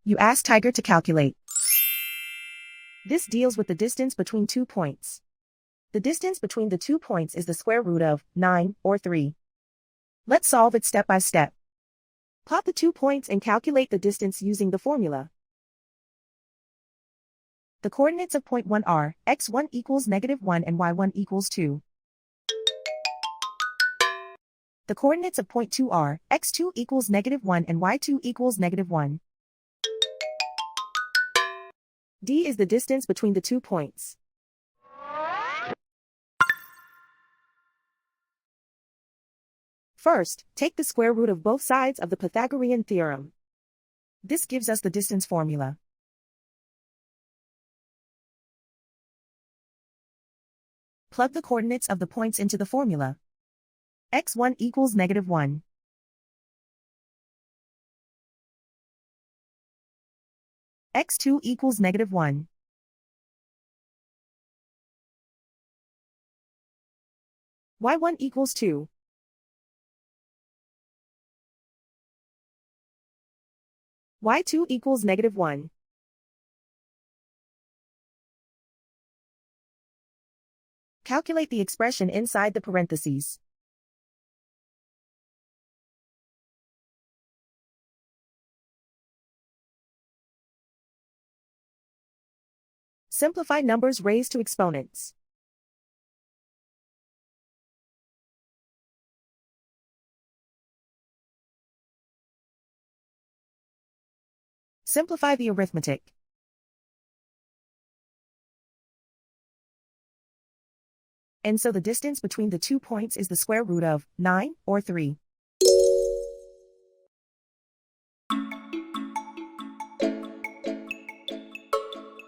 You ask Tiger to calculate. This deals with the distance between 2 points. The distance between the 2 points is the square root of 9, or 3. Let's solve it step by step. Plot the 2 points and calculate the distance using the formula. The coordinates of point 1 are x1 equals -1 and y1 equals 2. The coordinates of point 2 are x2 equals -1 and y2 equals -1. D is the distance between the 2 points. First, take the square root of both sides of the Pythagorean theorem. This gives us the distance formula. Plug the coordinates of the points into the formula. x1 equals -1. x2 equals -1. y1 equals 2. y2 equals -1. Calculate the expression inside the parentheses. Simplify numbers raised to exponents. Simplify the arithmetic. And so the distance between the 2 points is the square root of 9, or 3.